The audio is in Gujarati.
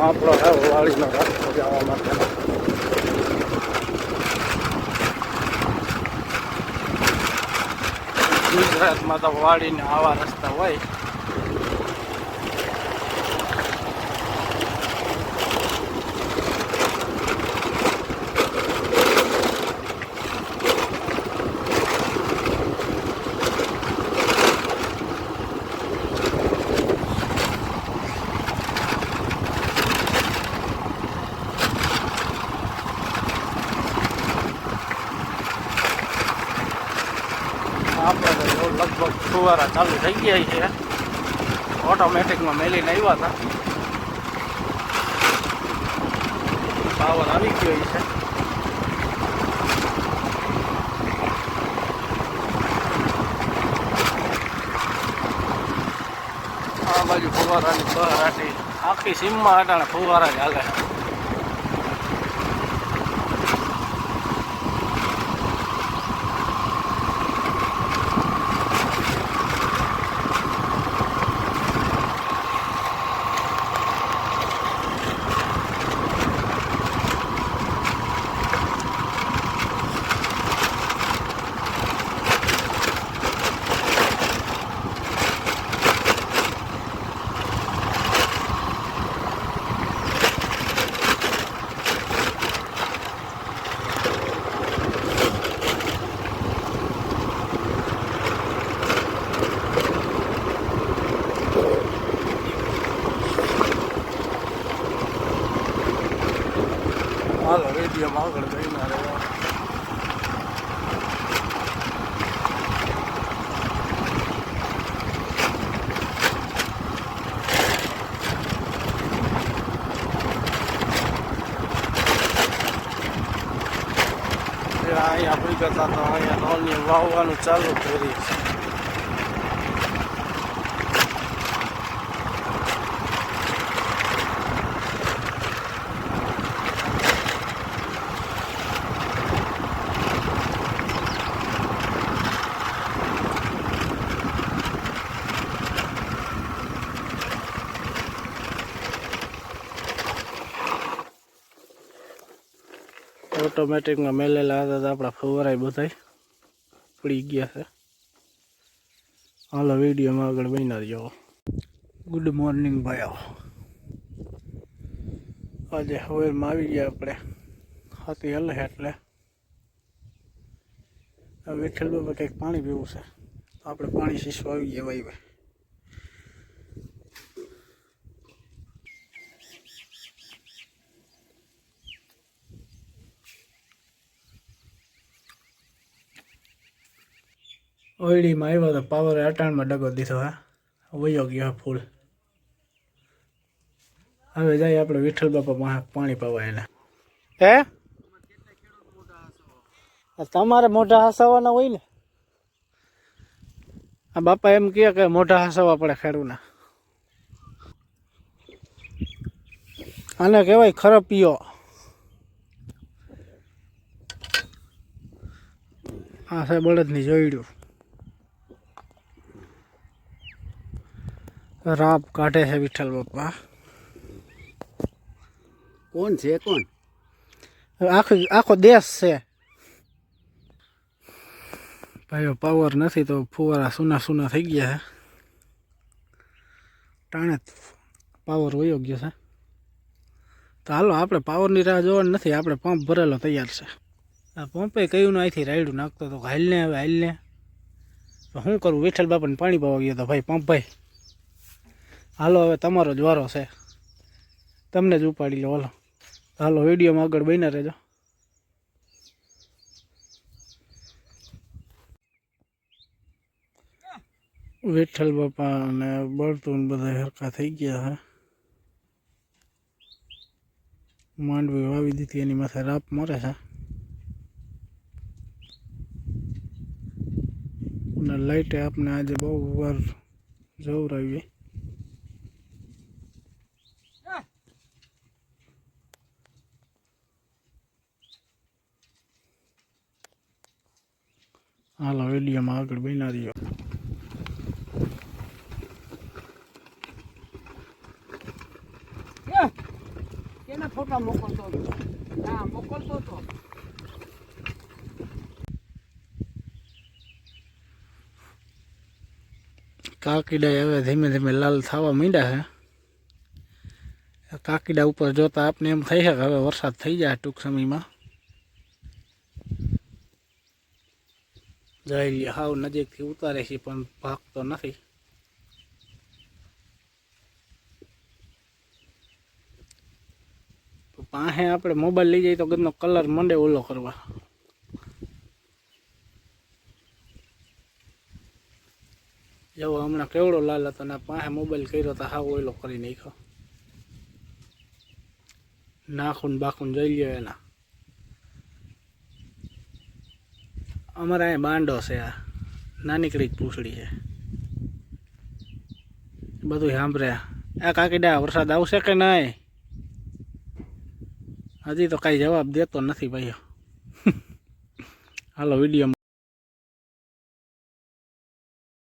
આપણો વાળીનો રસ્તો જવા માટે ગુજરાતમાં તો વાળીને આવા રસ્તા હોય. આપણે લગભગ ફુવારા ચાલુ થઈ ગયા છે. ઓટોમેટિકમાં મેલીને આવ્યા હતા. પાવર આવી ગયો છે. આ બાજુ ફુવારાની બહાર આખી સીમમાં અટાણે ફુવારા જ હાલે. હાલો રેડિયોમાં આગળ જઈને રહેવા. અહીંયા આપણી કરતા તો અહીંયા નોની વાવવાનું ચાલુ કરી છે. ઓટોમેટિકમાં મેલેલા હતા તો આપણા ફુવારા બધા પડી ગયા છે. હાલો વિડીયોમાં આગળ બન્યા રહ્યો. ગુડ મોર્નિંગ ભાઈઓ. આજે સવારમાં આવી ગયા આપણે હાથી હલે એટલે વિઠ્ઠલ બાબા કંઈક પાણી પીવું છે. આપણે પાણી શીશવા આવી ગયા ભાઈ. ઓઈડીમાં આવ્યો તો પાવરે અટાણમાં ડગો દીધો. વયો ગયો ફૂલ. હવે જાય આપણે વિઠ્ઠલ બાપા પાણી પાવા એને. હે તમારે મોઢા હસાવવાના હોય ને. આ બાપા એમ કહે કે મોઢા હસાવવા પડે ખેડૂના. આને કહેવાય ખરપિયો. હા સાહેબ બળદની જોઈડ્યું રાપ કાઢે છે વિઠ્ઠલ બાપા. કોણ છે કોણ? આખો દેશ છે ભાઈઓ. પાવર નથી તો ફુવારા સૂના સૂના થઈ ગયા છે. ટાણે પાવર વયો ગયો છે. તો હાલો આપણે પાવરની રાહ જોવાની નથી. આપણે પંપ ભરેલો તૈયાર છે. આ પંપે કયું ને અહીંથી રાયડું નાખતો તો હાલને. હવે હાલને તો શું કરું? વિઠ્ઠલ બાપાને પાણી પાવા ગયો તો ભાઈ પંપ ભાઈ. હાલો હવે તમારો જ વારો છે. તમને જ ઉપાડી લો. હાલો હાલો વિડીયોમાં આગળ બન્યા રહેજો. વિઠ્ઠલ બાપા અને બળતું બધા હરખા થઈ ગયા છે. માંડવી વાવી દીધી એની માથે રાપ મરે છે. અને લાઈટે આપણે આજે બહુ વાર જવરાવી. હાલો વિડીયોમાં આગળ બન્યા રહ્યો. ફોટા મોકલતો હતો. હા મોકલતો હતો. કાકીડા હવે ધીમે ધીમે લાલ થવા માંડ્યા છે. કાકીડા ઉપર જોતા આપને એમ થઈ છે કે હવે વરસાદ થઈ જાય ટૂંક સમયમાં. જઈ લે હાવ નજીકથી ઉતારે છે પણ ભાગતો નથી. પાસે આપણે મોબાઈલ લઈ જઈએ તો ગદનો કલર મંડે ઓલો કરવા. જેવો હમણાં કેવડો લાલ હતો ને પાસે મોબાઈલ કર્યો તો હાવ ઓલો કરી નાખ્યો. નાખુન બાખુન જઈ લ્યો એના. અમારે અહીંયા બાંડો છે, આ નાનીકડી જ પૂછડી છે. બધું સાંભળે. આ કાકીડા વરસાદ આવશે કે નહીં? હજી તો કાંઈ જવાબ દેતો નથી ભાઈઓ. હાલો વિડીયો